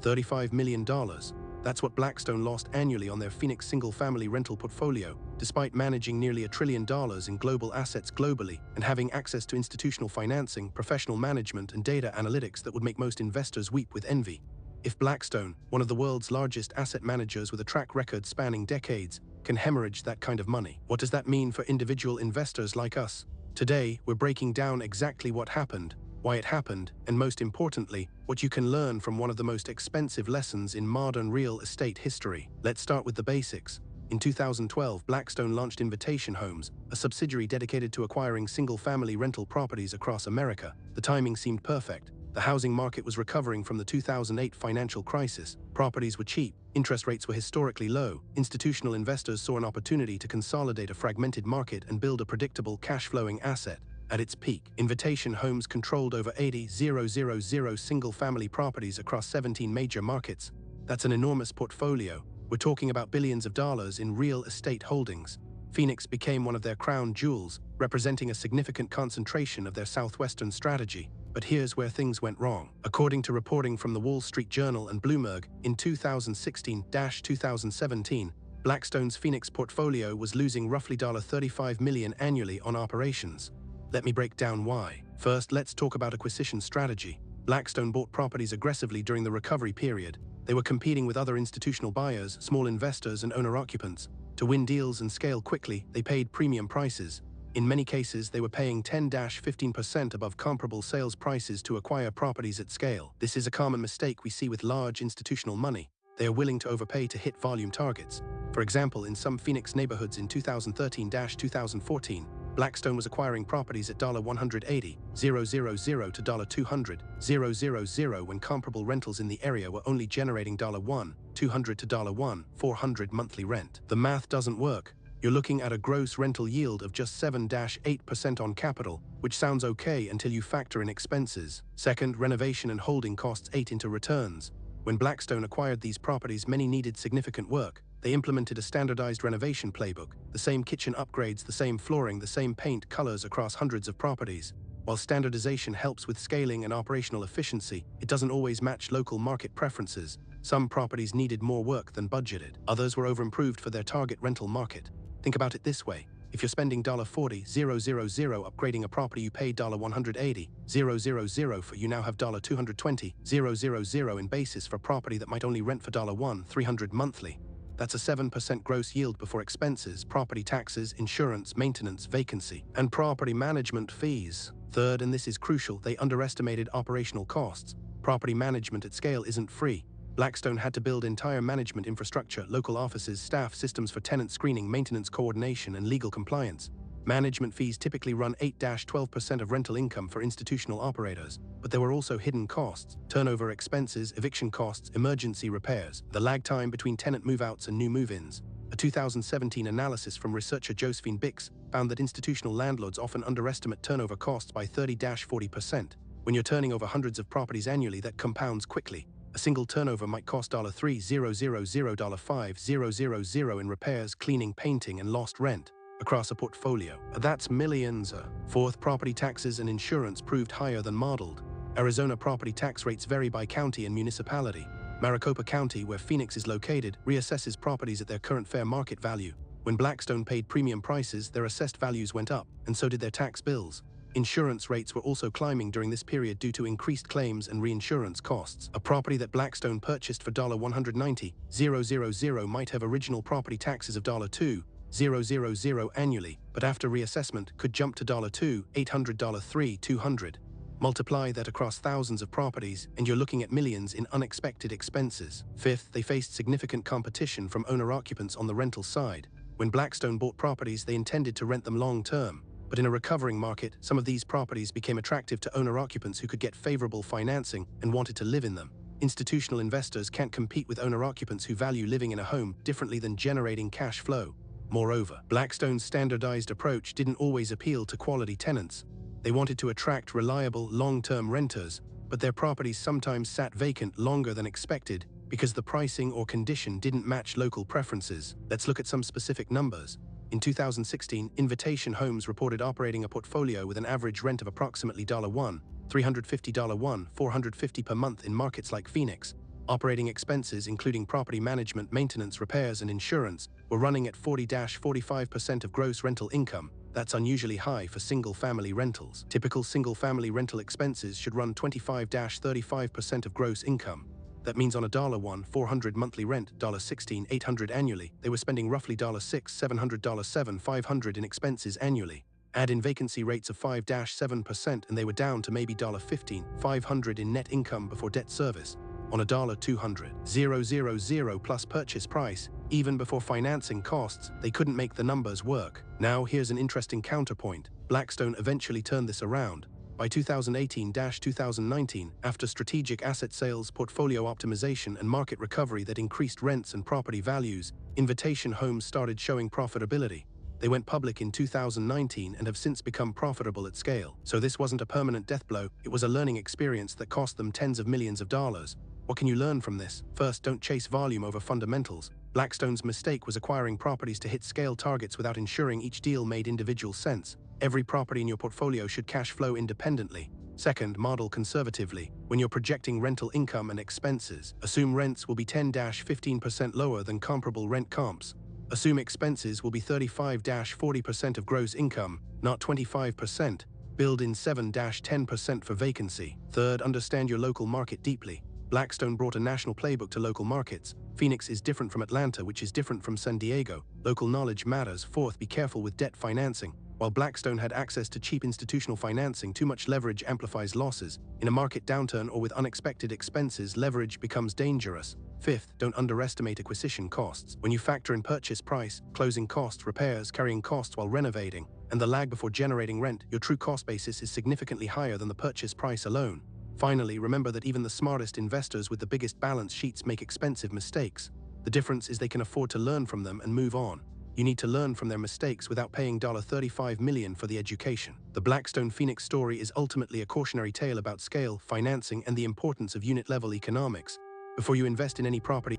$35 million. That's what Blackstone lost annually on their Phoenix single-family rental portfolio, despite managing nearly $1 trillion in global assets globally and having access to institutional financing, professional management, and data analytics that would make most investors weep with envy. If Blackstone, one of the world's largest asset managers with a track record spanning decades, can hemorrhage that kind of money, what does that mean for individual investors like us? Today, we're breaking down exactly what happened, why it happened, and most importantly, what you can learn from one of the most expensive lessons in modern real estate history. Let's start with the basics. In 2012, Blackstone launched Invitation Homes, a subsidiary dedicated to acquiring single-family rental properties across America. The timing seemed perfect. The housing market was recovering from the 2008 financial crisis. Properties were cheap, interest rates were historically low. Institutional investors saw an opportunity to consolidate a fragmented market and build a predictable, cash-flowing asset. At its peak, Invitation Homes controlled over 80,000 single-family properties across 17 major markets. That's an enormous portfolio. We're talking about billions of dollars in real estate holdings. Phoenix became one of their crown jewels, representing a significant concentration of their southwestern strategy. But here's where things went wrong. According to reporting from the Wall Street Journal and Bloomberg, in 2016-2017, Blackstone's Phoenix portfolio was losing roughly $35 million annually on operations. Let me break down why. First, let's talk about acquisition strategy. Blackstone bought properties aggressively during the recovery period. They were competing with other institutional buyers, small investors, and owner-occupants. To win deals and scale quickly, they paid premium prices. In many cases, they were paying 10-15% above comparable sales prices to acquire properties at scale. This is a common mistake we see with large institutional money. They are willing to overpay to hit volume targets. For example, in some Phoenix neighborhoods in 2013-2014, Blackstone was acquiring properties at $180,000 to $200,000 when comparable rentals in the area were only generating $120 to $400 monthly rent. The math doesn't work. You're looking at a gross rental yield of just 7-8% on capital, which sounds okay until you factor in expenses. Second, renovation and holding costs ate into returns. When Blackstone acquired these properties, many needed significant work. They implemented a standardized renovation playbook, the same kitchen upgrades, the same flooring, the same paint colors across hundreds of properties. While standardization helps with scaling and operational efficiency, it doesn't always match local market preferences. Some properties needed more work than budgeted. Others were overimproved for their target rental market. Think about it this way. If you're spending $40,000 upgrading a property you paid $180,000 for, you now have $220,000 in basis for property that might only rent for $1,300 monthly. That's a 7% gross yield before expenses, property taxes, insurance, maintenance, vacancy, and property management fees. Third, and this is crucial, they underestimated operational costs. Property management at scale isn't free. Blackstone had to build entire management infrastructure, local offices, staff, systems for tenant screening, maintenance coordination, and legal compliance. Management fees typically run 8-12% of rental income for institutional operators, but there were also hidden costs, turnover expenses, eviction costs, emergency repairs, the lag time between tenant move-outs and new move-ins. A 2017 analysis from researcher Josephine Bix found that institutional landlords often underestimate turnover costs by 30-40%. When you're turning over hundreds of properties annually, that compounds quickly. A single turnover might cost $3,000 to $5,000 in repairs, cleaning, painting, and lost rent across a portfolio. That's millions. Fourth, property taxes and insurance proved higher than modeled. Arizona property tax rates vary by county and municipality. Maricopa County, where Phoenix is located, reassesses properties at their current fair market value. When Blackstone paid premium prices, their assessed values went up, and so did their tax bills. Insurance rates were also climbing during this period due to increased claims and reinsurance costs. A property that Blackstone purchased for $190,000 might have original property taxes of $2,000 annually, but after reassessment could jump to $2,800, $3,200. Multiply that across thousands of properties, and you're looking at millions in unexpected expenses. Fifth, they faced significant competition from owner-occupants on the rental side. When Blackstone bought properties, they intended to rent them long-term. But in a recovering market, some of these properties became attractive to owner-occupants who could get favorable financing and wanted to live in them. Institutional investors can't compete with owner-occupants who value living in a home differently than generating cash flow. Moreover, Blackstone's standardized approach didn't always appeal to quality tenants. They wanted to attract reliable, long-term renters, but their properties sometimes sat vacant longer than expected because the pricing or condition didn't match local preferences. Let's look at some specific numbers. In 2016, Invitation Homes reported operating a portfolio with an average rent of approximately $350 $450 per month in markets like Phoenix. Operating expenses, including property management, maintenance, repairs, and insurance, were running at 40–45% of gross rental income. That's unusually high for single-family rentals. Typical single-family rental expenses should run 25–35% of gross income. That means on a $1,400 monthly rent, $16,800 annually, they were spending roughly $6,700, $7,500 in expenses annually. Add in vacancy rates of 5–7% and they were down to maybe $15,500 in net income before debt service. On a $200,000 plus purchase price, even before financing costs, they couldn't make the numbers work. Now here's an interesting counterpoint. Blackstone eventually turned this around. By 2018–2019, after strategic asset sales, portfolio optimization, and market recovery that increased rents and property values, Invitation Homes started showing profitability. They went public in 2019 and have since become profitable at scale. So this wasn't a permanent death blow, it was a learning experience that cost them tens of millions of dollars. What can you learn from this? First, don't chase volume over fundamentals. Blackstone's mistake was acquiring properties to hit scale targets without ensuring each deal made individual sense. Every property in your portfolio should cash flow independently. Second, model conservatively. When you're projecting rental income and expenses, assume rents will be 10–15% lower than comparable rent comps. Assume expenses will be 35–40% of gross income, not 25%. Build in 7–10% for vacancy. Third, understand your local market deeply. Blackstone brought a national playbook to local markets. Phoenix is different from Atlanta, which is different from San Diego. Local knowledge matters. Fourth, be careful with debt financing. While Blackstone had access to cheap institutional financing, too much leverage amplifies losses. In a market downturn or with unexpected expenses, leverage becomes dangerous. Fifth, don't underestimate acquisition costs. When you factor in purchase price, closing costs, repairs, carrying costs while renovating, and the lag before generating rent, your true cost basis is significantly higher than the purchase price alone. Finally, remember that even the smartest investors with the biggest balance sheets make expensive mistakes. The difference is they can afford to learn from them and move on. You need to learn from their mistakes without paying $35 million for the education. The Blackstone Phoenix story is ultimately a cautionary tale about scale, financing, and the importance of unit-level economics. Before you invest in any property,